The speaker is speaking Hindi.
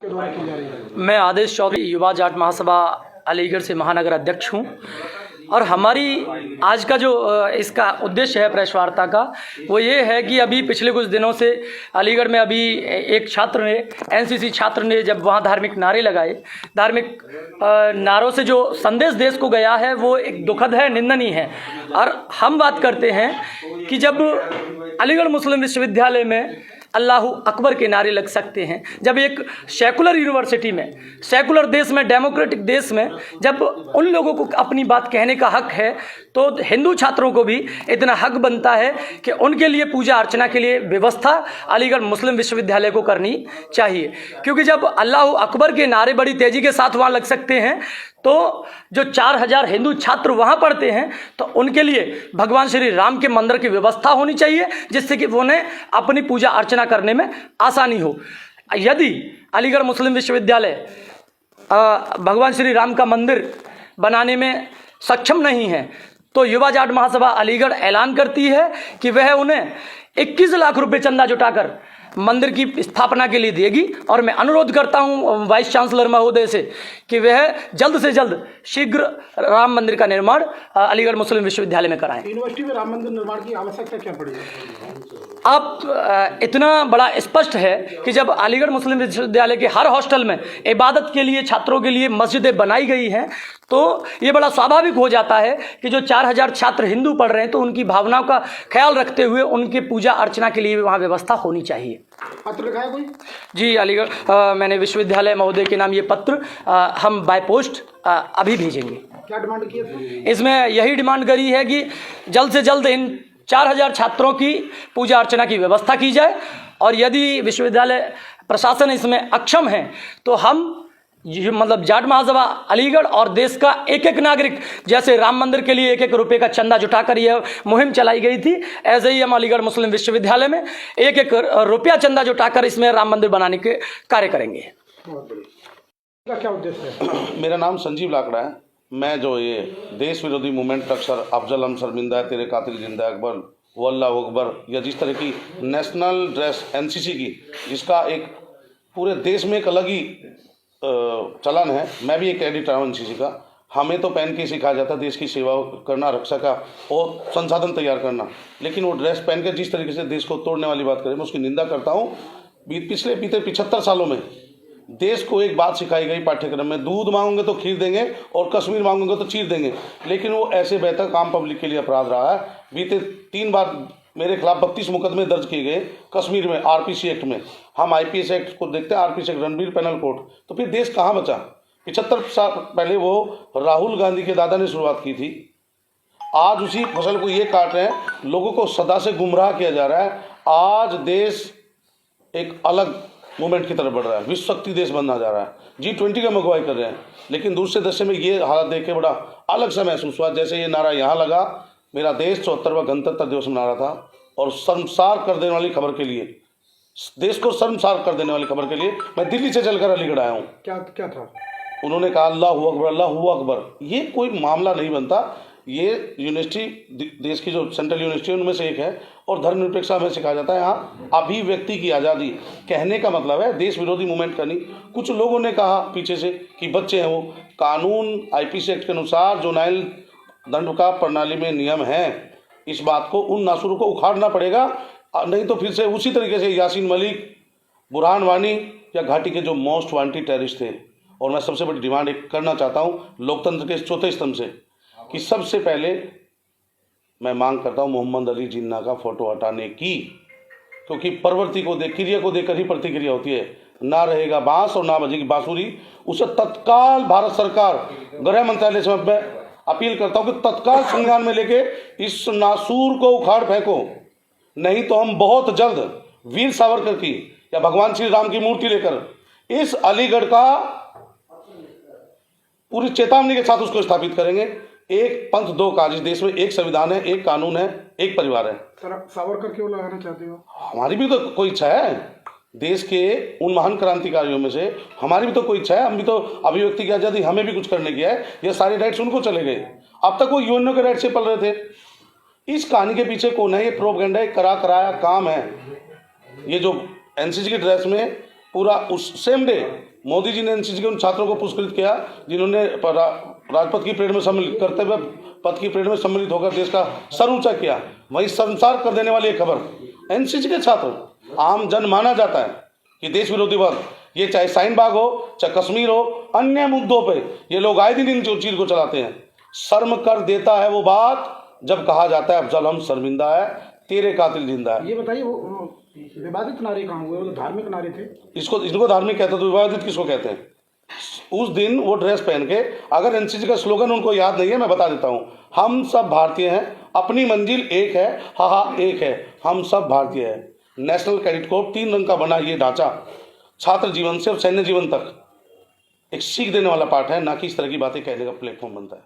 मैं आदेश चौधरी युवा जाट महासभा अलीगढ़ से महानगर अध्यक्ष हूं और हमारी आज का जो इसका उद्देश्य है प्रेस वार्ता का वो ये है कि अभी पिछले कुछ दिनों से अलीगढ़ में अभी एक छात्र ने एनसीसी छात्र ने जब वहाँ धार्मिक नारे लगाए, धार्मिक नारों से जो संदेश देश को गया है वो एक दुखद है, निंदनीय है। और हम बात करते हैं कि जब अलीगढ़ मुस्लिम विश्वविद्यालय में अल्लाहू अकबर के नारे लग सकते हैं, जब एक सेकुलर यूनिवर्सिटी में, सेकुलर देश में, डेमोक्रेटिक देश में जब उन लोगों को अपनी बात कहने का हक है, तो हिंदू छात्रों को भी इतना हक बनता है कि उनके लिए पूजा अर्चना के लिए व्यवस्था अलीगढ़ मुस्लिम विश्वविद्यालय को करनी चाहिए। क्योंकि जब अल्लाहू अकबर के नारे बड़ी तेज़ी के साथ वहाँ लग सकते हैं, तो जो 4000 हिंदू छात्र वहाँ पढ़ते हैं, तो उनके लिए भगवान श्री राम के मंदिर की व्यवस्था होनी चाहिए, जिससे कि उन्हें अपनी पूजा अर्चना करने में आसानी हो। यदि अलीगढ़ मुस्लिम विश्वविद्यालय भगवान श्री राम का मंदिर बनाने में सक्षम नहीं है, तो युवा जाट महासभा अलीगढ़ ऐलान करती है कि वह उन्हें 21 लाख रुपए चंदा जुटाकर मंदिर की स्थापना के लिए देगी। और मैं अनुरोध करता हूं वाइस चांसलर महोदय से कि वह जल्द से जल्द शीघ्र राम मंदिर का निर्माण अलीगढ़ मुस्लिम विश्वविद्यालय में कराएं। यूनिवर्सिटी में राम मंदिर निर्माण की आवश्यकता क्या पड़ी? अब इतना बड़ा स्पष्ट है कि जब अलीगढ़ मुस्लिम विश्वविद्यालय के हर हॉस्टल में इबादत के लिए छात्रों के लिए मस्जिदें बनाई गई हैं, तो ये बड़ा स्वाभाविक हो जाता है कि जो 4000 छात्र हिंदू पढ़ रहे हैं, तो उनकी भावनाओं का ख्याल रखते हुए उनके पूजा अर्चना के लिए वहाँ व्यवस्था होनी चाहिए। पत्र लिखा है कोई? जी, अलीगढ़ मैंने विश्वविद्यालय महोदय के नाम ये पत्र हम बाय पोस्ट अभी भेजेंगे। क्या डिमांड की है? इसमें यही डिमांड करी है कि जल्द से जल्द इन 4000 छात्रों की पूजा अर्चना की व्यवस्था की जाए, और यदि विश्वविद्यालय प्रशासन इसमें अक्षम है, तो हम मतलब जाट महासभा अलीगढ़ और देश का एक एक नागरिक, जैसे राम मंदिर के लिए 1-1 रुपये का चंदा जुटाकर यह मुहिम चलाई गई थी, ऐसे ही हम अलीगढ़ मुस्लिम विश्वविद्यालय में 1-1 रुपया चंदा जुटाकर इसमें राम मंदिर बनाने के कार्य करेंगे। क्या उद्देश्य है? मेरा नाम संजीव लाकड़ा है। मैं जो ये देश विरोधी मूवमेंट अक्सर अफजल हम शर्मिंदा है, तेरे कातिल जिंदा अकबर, वल्लाह अकबर, या जिस तरह की नेशनल ड्रेस एनसीसी की, जिसका एक पूरे देश में एक अलग ही चलन है। मैं भी एक कैडेट रहा हूँ एनसीसी का। हमें तो पहन के सिखाया जाता देश की सेवा करना, रक्षा का और संसाधन तैयार करना, लेकिन वो ड्रेस पहन के जिस तरीके से देश को तोड़ने वाली बात करें, मैं उसकी निंदा करता हूँ। पिछले 75 सालों में देश को एक बात सिखाई गई पाठ्यक्रम में, दूध मांगोगे तो खीर देंगे और कश्मीर मांगोगे तो चीर देंगे, लेकिन वो ऐसे बेहतर काम पब्लिक के लिए अपराध रहा है। बीते 3 बार मेरे खिलाफ 32 मुकदमे दर्ज किए गए कश्मीर में, आरपीसी एक्ट में। हम आईपीएस एक्ट को देखते हैं, RPC act, Ranbir penal code, तो फिर देश कहाँ बचा? 75 साल पहले वो राहुल गांधी के दादा ने शुरुआत की थी। आज उसी फसल को ये काट रहे हैं, लोगों को सदा से गुमराह किया जा रहा है। आज देश एक अलग मूवमेंट की तरफ बढ़ रहा है, विश्व शक्ति देश बनना जा रहा है, G20 का अगुवाई कर रहे हैं। लेकिन दूसरे दशे में ये हालत देख के बड़ा अलग सा महसूस हुआ। जैसे ये नारा यहाँ लगा, मेरा देश 74वां गणतंत्र दिवस मना रहा था, और शर्मसार कर देने वाली खबर के लिए, देश को शर्मसार कर देने वाली खबर के लिए मैं दिल्ली से चलकर अलीगढ़ आया हूँ। क्या था? उन्होंने कहा अल्लाहू अकबर, अल्लाहू अकबर। ये कोई मामला नहीं बनता। ये यूनिवर्सिटी देश की जो सेंट्रल यूनिवर्सिटी उनमें से एक है, और धर्मनिरपेक्षता हमें सिखाया जाता है। यहाँ अभिव्यक्ति की आज़ादी, कहने का मतलब है देश विरोधी मूवमेंट करनी। कुछ लोगों ने कहा पीछे से कि बच्चे हैं वो, कानून आईपीसी एक्ट के अनुसार जो न्याय दंड का प्रणाली में नियम है, इस बात को उन नासुरों को उखाड़ना पड़ेगा, नहीं तो फिर से उसी तरीके से यासीन मलिक, बुरहान वानी या घाटी के जो मोस्ट वांटेड टेररिस्ट थे। और मैं सबसे बड़ी डिमांड एक करना चाहता हूँ लोकतंत्र के चौथे स्तंभ से, कि सबसे पहले मैं मांग करता हूँ मोहम्मद अली जिन्ना का फोटो हटाने की, क्योंकि प्रवृत्ति को देख, क्रिया को देखकर ही प्रतिक्रिया होती है। ना रहेगा बांस और ना बजेगी बांसुरी। उसे तत्काल भारत सरकार, गृह मंत्रालय से मैं अपील करता हूँ कि तत्काल संज्ञान में लेके इस नासूर को उखाड़ फेंको, नहीं तो हम बहुत जल्द वीर सावरकर की या भगवान श्री राम की मूर्ति लेकर इस अलीगढ़ का पूरी चेतावनी के साथ उसको स्थापित करेंगे। एक पंथ दो काज, इस देश में एक संविधान है, एक कानून है, एक परिवार है। सावरकर क्यों लगाना चाहते हो? हमारी भी तो कोई इच्छा है, देश के उन महान क्रांतिकारियों में से हमारी भी तो कोई इच्छा है। हम भी तो अभिव्यक्ति की आज़ादी, हमें भी कुछ करने की है। ये सारे राइट्स उनको चले गए। अब तक वो यूएनओ के राइट से पल रहे थे। इस कहानी के पीछे कौन है? ये प्रोपेगेंडा, एक कराया काम है। ये जो एनसीसी की ड्रेस में पूरा उस सेम डे मोदी जी ने एनसीसी के उन छात्रों को पुरस्कृत किया जिन्होंने राजपथ की परेड में सम्मिलित करते हुए पथ की परेड में सम्मिलित होकर देश का सर ऊंचा किया। वही संसार कर देने वाली एक खबर, एनसीसी के छात्र आम जन माना जाता है कि देश विरोधी वर्ग, ये चाहे शाहीन बाग हो, चाहे कश्मीर हो, अन्य मुद्दों पे ये लोग आए दिन इन चीज को चलाते हैं। शर्म कर देता है वो बात जब कहा जाता है अफजल हम शर्मिंदा है, तेरे कातिल जिंदा है। ये बताइए वो विवादित नारे कहाँ हुए? वो तो धार्मिक नारे थे। इनको धार्मिक कहते हैं, तो विवादित किसको कहते हैं? उस दिन वो ड्रेस पहन के, अगर एनसीसी का स्लोगन उनको याद नहीं है, मैं बता देता हूँ, हम सब भारतीय हैं, अपनी मंजिल एक है, हा हा एक है, हम सब भारतीय हैं। नेशनल कैडेट कोर 3 रंग का बना ये ढांचा छात्र जीवन से और सैन्य जीवन तक एक सीख देने वाला पाठ है, ना कि इस तरह की बातें कहने का प्लेटफॉर्म बनता है।